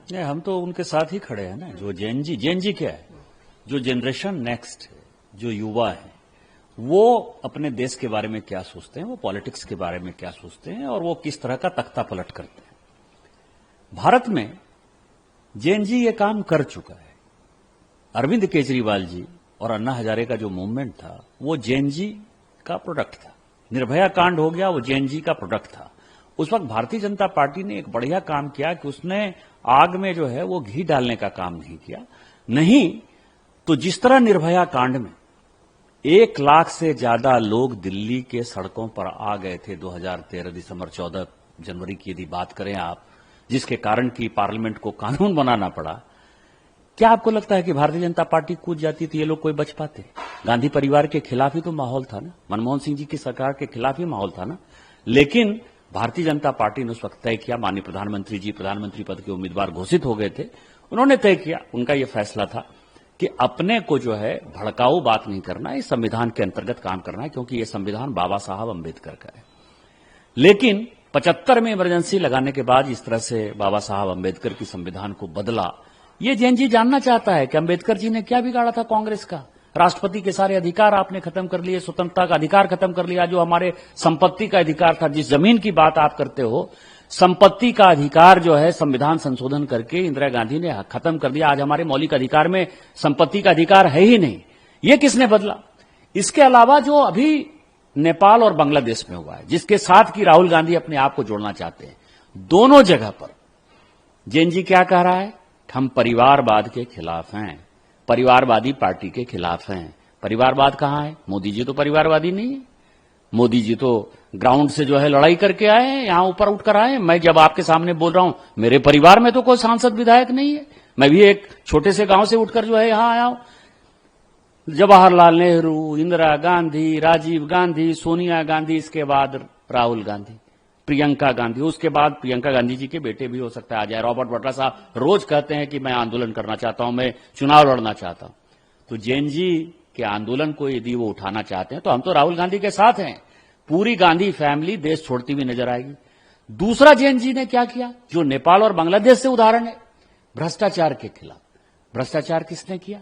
नहीं, हम तो उनके साथ ही खड़े हैं ना। जो जेएनजी क्या है, जो जनरेशन नेक्स्ट है, जो युवा है, वो अपने देश के बारे में क्या सोचते हैं, वो पॉलिटिक्स के बारे में क्या सोचते हैं और वो किस तरह का तख्ता पलट करते हैं। भारत में जेएनजी ये काम कर चुका है। अरविंद केजरीवाल जी और अन्ना हजारे का जो मूवमेंट था वो जेएनजी का प्रोडक्ट था। निर्भया कांड हो गया, वो जेएनजी का प्रोडक्ट था। उस वक्त भारतीय जनता पार्टी ने एक बढ़िया काम किया कि उसने आग में जो है वो घी डालने का काम नहीं किया। नहीं तो जिस तरह निर्भया कांड में 1 लाख से ज्यादा लोग दिल्ली के सड़कों पर आ गए थे 2013 दिसंबर 14 जनवरी की यदि बात करें आप, जिसके कारण कि पार्लियामेंट को कानून बनाना पड़ा, क्या आपको लगता है कि भारतीय जनता पार्टी कूद जाती तो ये लोग कोई बच पाते? गांधी परिवार के खिलाफ ही तो माहौल था ना, मनमोहन सिंह जी की सरकार के खिलाफ ही माहौल था ना। लेकिन भारतीय जनता पार्टी ने उस वक्त तय किया, माननीय प्रधानमंत्री जी प्रधानमंत्री पद के उम्मीदवार घोषित हो गए थे, उन्होंने तय किया, उनका यह फैसला था कि अपने को जो है भड़काऊ बात नहीं करना है, इस संविधान के अंतर्गत काम करना है, क्योंकि यह संविधान बाबा साहब अंबेडकर का है। लेकिन 75 में इमरजेंसी लगाने के बाद इस तरह से बाबा साहब अंबेडकर की संविधान को बदला। ये जेएनजी जानना चाहता है कि अंबेडकर जी ने क्या बिगाड़ा था कांग्रेस का। राष्ट्रपति के सारे अधिकार आपने खत्म कर लिए, स्वतंत्रता का अधिकार खत्म कर लिया, जो हमारे संपत्ति का अधिकार था, जिस जमीन की बात आप करते हो, संपत्ति का अधिकार जो है संविधान संशोधन करके इंदिरा गांधी ने खत्म कर दिया। आज हमारे मौलिक अधिकार में संपत्ति का अधिकार है ही नहीं। ये किसने बदला? इसके अलावा जो अभी नेपाल और बांग्लादेश में हुआ है, जिसके साथ की राहुल गांधी अपने आप को जोड़ना चाहते हैं, दोनों जगह पर जेएनजी क्या कह रहा है? हम परिवारवाद के खिलाफ हैं, परिवारवादी पार्टी के खिलाफ हैं। परिवारवाद कहां है? मोदी जी तो परिवारवादी नहीं है। मोदी जी तो ग्राउंड से जो है लड़ाई करके आए हैं, यहां ऊपर उठकर आए हैं। मैं जब आपके सामने बोल रहा हूं, मेरे परिवार में तो कोई सांसद विधायक नहीं है। मैं भी एक छोटे से गांव से उठकर जो है यहां आया हूं। जवाहरलाल नेहरू, इंदिरा गांधी, राजीव गांधी, सोनिया गांधी, इसके बाद राहुल गांधी, प्रियंका गांधी, उसके बाद प्रियंका गांधी जी के बेटे भी हो सकता है आ जाए। रॉबर्ट वाड्रा साहब रोज कहते हैं कि मैं आंदोलन करना चाहता हूं, मैं चुनाव लड़ना चाहता हूं। तो जेएनजी के आंदोलन को यदि वो उठाना चाहते हैं तो हम तो राहुल गांधी के साथ हैं। पूरी गांधी फैमिली देश छोड़ती हुई नजर आएगी। दूसरा जेएनजी ने क्या किया, जो नेपाल और बांग्लादेश से उदाहरण है, भ्रष्टाचार के खिलाफ। भ्रष्टाचार किसने किया?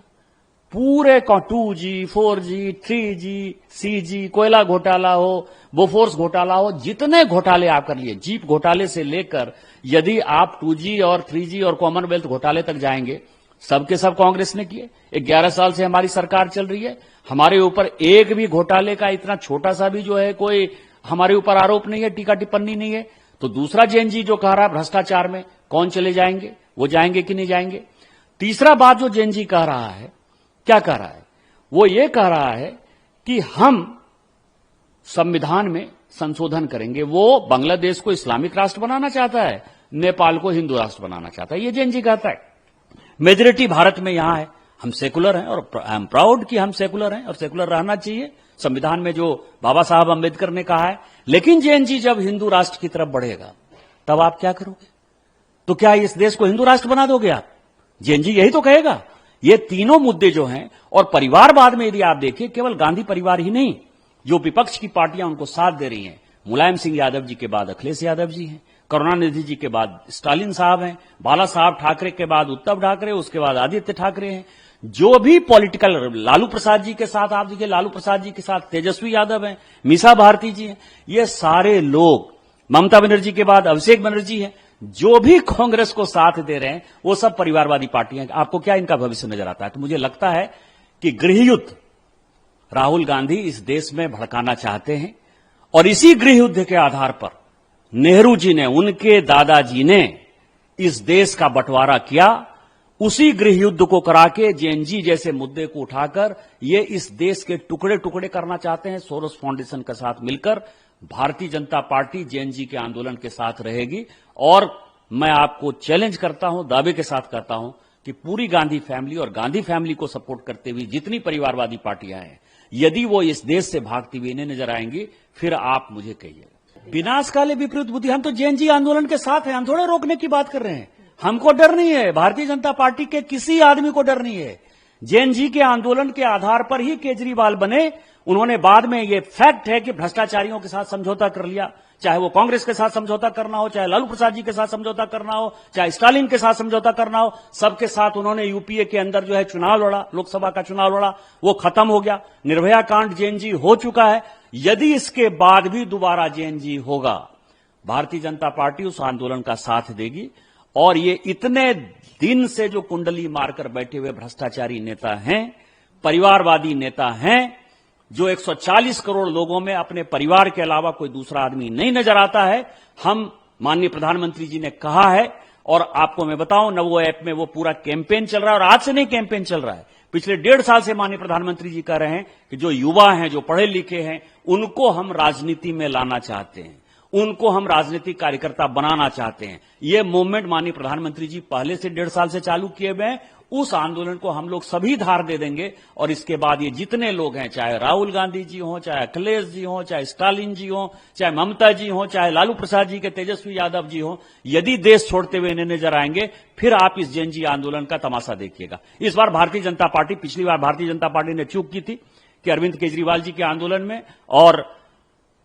पूरे 2G, 4G, 3G, CG, कोयला घोटाला हो, बोफोर्स घोटाला हो, जितने घोटाले आप कर लिए, जीप घोटाले से लेकर यदि आप 2G और 3G और कॉमनवेल्थ घोटाले तक जाएंगे, सबके सब कांग्रेस ने किए। 11 साल से हमारी सरकार चल रही है, हमारे ऊपर एक भी घोटाले का इतना छोटा सा भी जो है कोई हमारे ऊपर आरोप नहीं है, टीका टिप्पणी नहीं है। तो दूसरा जेएनजी जो कह रहा है भ्रष्टाचार में कौन चले जाएंगे, वो जाएंगे कि नहीं जाएंगे। तीसरा बात जो जेएनजी कह रहा है, क्या कह रहा है? वो ये कह रहा है कि हम संविधान में संशोधन करेंगे। वो बांग्लादेश को इस्लामिक राष्ट्र बनाना चाहता है, नेपाल को हिंदू राष्ट्र बनाना चाहता है, ये जेएनजी कहता है। मेजोरिटी भारत में यहां है, हम सेकुलर हैं और आई एम प्राउड कि हम सेकुलर हैं और सेकुलर रहना चाहिए, संविधान में जो बाबा साहब अंबेडकर ने कहा है। लेकिन जेएनजी जब हिंदू राष्ट्र की तरफ बढ़ेगा तब आप क्या करोगे? तो क्या इस देश को हिंदू राष्ट्र बना दोगे आप? जेएनजी यही तो कहेगा। ये तीनों मुद्दे जो हैं, और परिवारवाद में यदि आप देखिए, केवल गांधी परिवार ही नहीं, जो विपक्ष की पार्टियां उनको साथ दे रही हैं, मुलायम सिंह यादव जी के बाद अखिलेश यादव जी हैं, करुणानिधि जी के बाद स्टालिन साहब हैं, बाला साहब ठाकरे के बाद उद्धव ठाकरे, उसके बाद आदित्य ठाकरे हैं। जो भी पॉलिटिकल, लालू प्रसाद जी के साथ आप देखिए, लालू प्रसाद जी के साथ तेजस्वी यादव हैं, मीसा भारती जी हैं, ये सारे लोग, ममता बनर्जी के बाद अभिषेक बनर्जी हैं, जो भी कांग्रेस को साथ दे रहे हैं वो सब परिवारवादी पार्टियां। आपको क्या इनका भविष्य नजर आता है? तो मुझे लगता है कि गृहयुद्ध राहुल गांधी इस देश में भड़काना चाहते हैं, और इसी गृहयुद्ध के आधार पर नेहरू जी ने, उनके दादाजी ने इस देश का बंटवारा किया। उसी गृहयुद्ध को करा के जेएनजी जैसे मुद्दे को उठाकर ये इस देश के टुकड़े टुकड़े करना चाहते हैं। सोरोस फाउंडेशन के साथ मिलकर भारतीय जनता पार्टी जेएनजी के आंदोलन के साथ रहेगी, और मैं आपको चैलेंज करता हूं, दावे के साथ कहता हूं कि पूरी गांधी फैमिली और गांधी फैमिली को सपोर्ट करते हुए जितनी परिवारवादी पार्टियां हैं, यदि वो इस देश से भागती हुई इन्हें नजर आएंगी, फिर आप मुझे कहिए। विनाशकाले विपरीत बुद्धि, हम तो जेएनजी आंदोलन के साथ हैं, हम थोड़े रोकने की बात कर रहे हैं। हमको डर नहीं है, भारतीय जनता पार्टी के किसी आदमी को डर नहीं है। जेएनजी के आंदोलन के आधार पर ही केजरीवाल बने। उन्होंने बाद में यह फैक्ट है कि भ्रष्टाचारियों के साथ समझौता कर लिया, चाहे वो कांग्रेस के साथ समझौता करना हो, चाहे लालू प्रसाद जी के साथ समझौता करना हो, चाहे स्टालिन के साथ समझौता करना हो, सबके साथ उन्होंने यूपीए के अंदर जो है चुनाव लड़ा, लोकसभा का चुनाव लड़ा, वो खत्म हो गया। निर्भया कांड जेएनजी हो चुका है। यदि इसके बाद भी दोबारा जेएनजी होगा, भारतीय जनता पार्टी उस आंदोलन का साथ देगी। और ये इतने दिन से जो कुंडली मारकर बैठे हुए भ्रष्टाचारी नेता हैं, परिवारवादी नेता हैं, जो 140 करोड़ लोगों में अपने परिवार के अलावा कोई दूसरा आदमी नहीं नजर आता है, हम माननीय प्रधानमंत्री जी ने कहा है। और आपको मैं बताऊं, नमो ऐप में वो पूरा कैंपेन चल रहा है, और आज से नहीं कैंपेन चल रहा है, पिछले 1.5 साल से माननीय प्रधानमंत्री जी कह रहे हैं कि जो युवा हैं, जो पढ़े लिखे हैं, उनको हम राजनीति में लाना चाहते हैं, उनको हम राजनीतिक कार्यकर्ता बनाना चाहते हैं। यह मूवमेंट माननीय प्रधानमंत्री जी पहले से 1.5 साल से चालू किए हुए हैं। उस आंदोलन को हम लोग सभी धार दे देंगे। और इसके बाद ये जितने लोग हैं, चाहे राहुल गांधी जी हों, चाहे अखिलेश जी हों, चाहे स्टालिन जी हों, चाहे ममता जी हों, चाहे लालू प्रसाद जी के तेजस्वी यादव जी हों, यदि देश छोड़ते हुए इन्हें नजर आएंगे, फिर आप इस जेएनजी आंदोलन का तमाशा देखिएगा। इस बार भारतीय जनता पार्टी, पिछली बार भारतीय जनता पार्टी ने चूक की थी कि अरविंद केजरीवाल जी के आंदोलन में और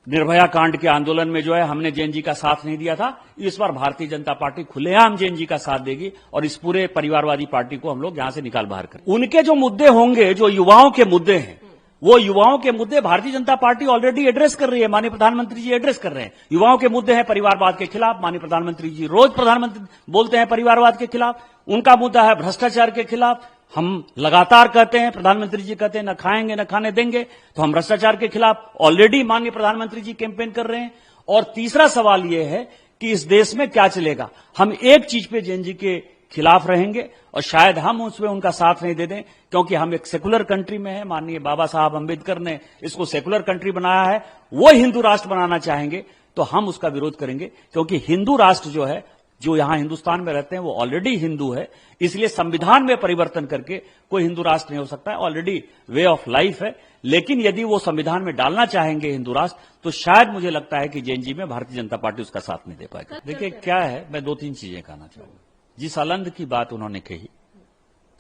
निर्भया कांड के आंदोलन में जो है हमने जेएनजी का साथ नहीं दिया था। इस बार भारतीय जनता पार्टी खुलेआम जेएनजी का साथ देगी और इस पूरे परिवारवादी पार्टी को हम लोग यहां से निकाल बाहर करें। उनके जो मुद्दे होंगे, जो युवाओं के मुद्दे हैं, वो युवाओं के मुद्दे Bharatiya Janata party already address कर रही है। माननीय प्रधानमंत्री जी एड्रेस कर रहे हैं। युवाओं के मुद्दे हैं परिवारवाद के खिलाफ, माननीय प्रधानमंत्री जी रोज प्रधानमंत्री बोलते हैं परिवारवाद के खिलाफ। उनका मुद्दा है भ्रष्टाचार के खिलाफ। हम लगातार कहते हैं, प्रधानमंत्री जी कहते हैं न खाएंगे न खाने देंगे, तो हम भ्रष्टाचार के खिलाफ ऑलरेडी माननीय प्रधानमंत्री जी कैंपेन कर रहे हैं। और तीसरा सवाल यह है कि इस देश में क्या चलेगा। हम एक चीज पे जेएनजी के खिलाफ रहेंगे और शायद हम उसमें उनका साथ नहीं दे दें, क्योंकि हम एक सेकुलर कंट्री में है। माननीय बाबा साहब अंबेडकर ने इसको सेकुलर कंट्री बनाया है। वो हिंदू राष्ट्र बनाना चाहेंगे तो हम उसका विरोध करेंगे, क्योंकि हिंदू राष्ट्र जो है, जो यहां हिंदुस्तान में रहते हैं, वो ऑलरेडी हिंदू है। इसलिए संविधान में परिवर्तन करके कोई हिंदू राष्ट्र नहीं हो सकता है, ऑलरेडी वे ऑफ लाइफ है। लेकिन यदि वो संविधान में डालना चाहेंगे हिंदू राष्ट्र, तो शायद मुझे लगता है कि जेएनजी में भारतीय जनता पार्टी उसका साथ नहीं दे पाएगी। देखिए क्या है, मैं 2-3 चीजें कहना चाहूंगा। जिस अलंद की बात उन्होंने कही,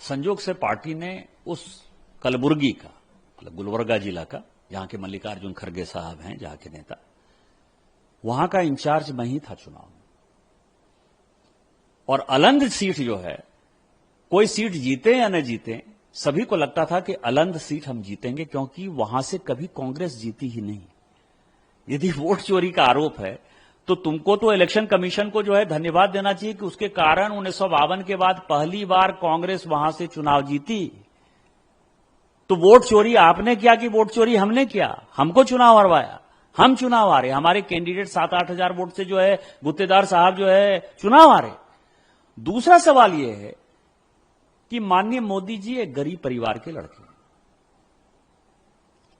संजोग से पार्टी ने उस कलबुर्गी का, मतलब गुलबर्गा जिला का, जहां के मल्लिकार्जुन खड़गे साहब हैं, जहां के नेता, वहां का इंचार्ज मैं ही था चुनाव में। और अलंद सीट जो है, कोई सीट जीते या न जीते, सभी को लगता था कि अलंद सीट हम जीतेंगे, क्योंकि वहां से कभी कांग्रेस जीती ही नहीं। यदि वोट चोरी का आरोप है तो तुमको तो इलेक्शन कमीशन को जो है धन्यवाद देना चाहिए कि उसके कारण 1952 के बाद पहली बार कांग्रेस वहां से चुनाव जीती। तो वोट चोरी आपने किया कि वोट चोरी हमने किया? हमको चुनाव हरवाया, हम चुनाव हारे, हमारे कैंडिडेट 7-8 हजार वोट से जो है गुत्तेदार साहब जो है चुनाव हारे। दूसरा सवाल यह है कि माननीय मोदी जी एक गरीब परिवार के लड़के हैं।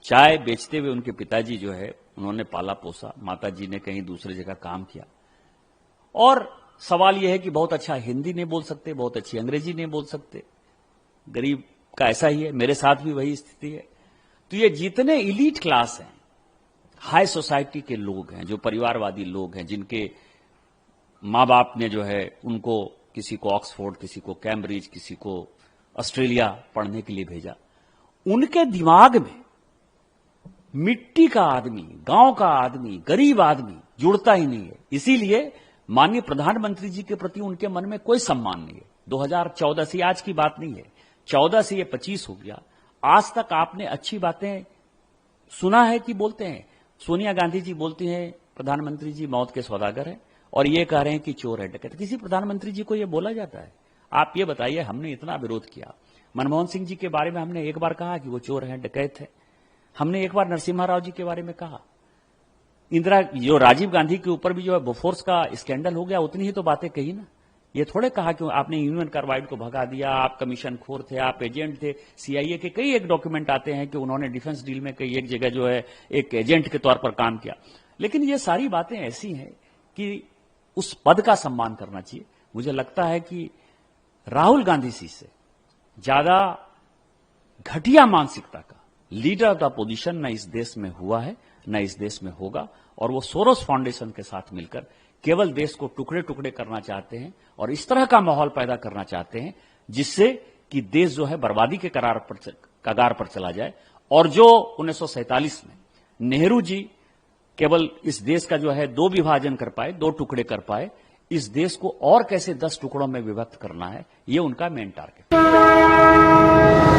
चाय बेचते हुए उनके पिताजी जो है, उन्होंने पाला पोसा, माताजी ने कहीं दूसरी जगह काम किया। और सवाल यह है कि बहुत अच्छा हिंदी नहीं बोल सकते, बहुत अच्छी अंग्रेजी नहीं बोल सकते। गरीब का ऐसा ही है, मेरे साथ भी वही स्थिति है। तो ये जितने इलीट क्लास हैं, हाई सोसाइटी के लोग हैं, जो परिवारवादी लोग हैं, जिनके मां बाप ने जो है उनको किसी को ऑक्सफोर्ड, किसी को कैम्ब्रिज, किसी को ऑस्ट्रेलिया पढ़ने के लिए भेजा, उनके दिमाग में मिट्टी का आदमी, गांव का आदमी, गरीब आदमी जुड़ता ही नहीं है। इसीलिए माननीय प्रधानमंत्री जी के प्रति उनके मन में कोई सम्मान नहीं है। 2014 से, आज की बात नहीं है, 14 से ये 25 हो गया, आज तक आपने अच्छी बातें सुना है कि बोलते हैं? सोनिया गांधी जी बोलती हैं प्रधानमंत्री जी मौत के सौदागर हैं, और ये कह रहे हैं कि चोर है, डकैत। किसी प्रधानमंत्री जी को ये बोला जाता है? आप ये बताइए, हमने इतना विरोध किया। मनमोहन सिंह जी के बारे में हमने एक बार कहा कि वो चोर हैं, डकैत है। हमने एक बार नरसिम्हा राव जी के बारे में कहा। इंदिरा, जो राजीव गांधी के ऊपर भी जो है बोफोर्स का स्कैंडल हो गया, उतनी ही तो बातें कही ना। ये थोड़े कहा कि आपने यूनियन कार्बाइड को भगा दिया, आप कमीशन खोर थे, आप एजेंट थे। सीआईए के कई एक डॉक्यूमेंट आते हैं कि उन्होंने डिफेंस डील में कई एक जगह जो है एक एजेंट के तौर पर काम किया। लेकिन ये सारी बातें ऐसी हैं कि उस पद का सम्मान करना चाहिए। मुझे लगता है कि राहुल गांधी जी से ज्यादा घटिया मानसिकता का लीडर ऑफ द अपोजिशन न इस देश में हुआ है, न इस देश में होगा। और वो सोरोस फाउंडेशन के साथ मिलकर केवल देश को टुकड़े टुकड़े करना चाहते हैं और इस तरह का माहौल पैदा करना चाहते हैं जिससे कि देश जो है बर्बादी के कगार पर चला जाए, और जो 1947 में नेहरू जी केवल इस देश का जो है 2 विभाजन कर पाए, 2 टुकड़े कर पाए, इस देश को और कैसे 10 टुकड़ों में विभक्त करना है, ये उनका मेन टारगेट है।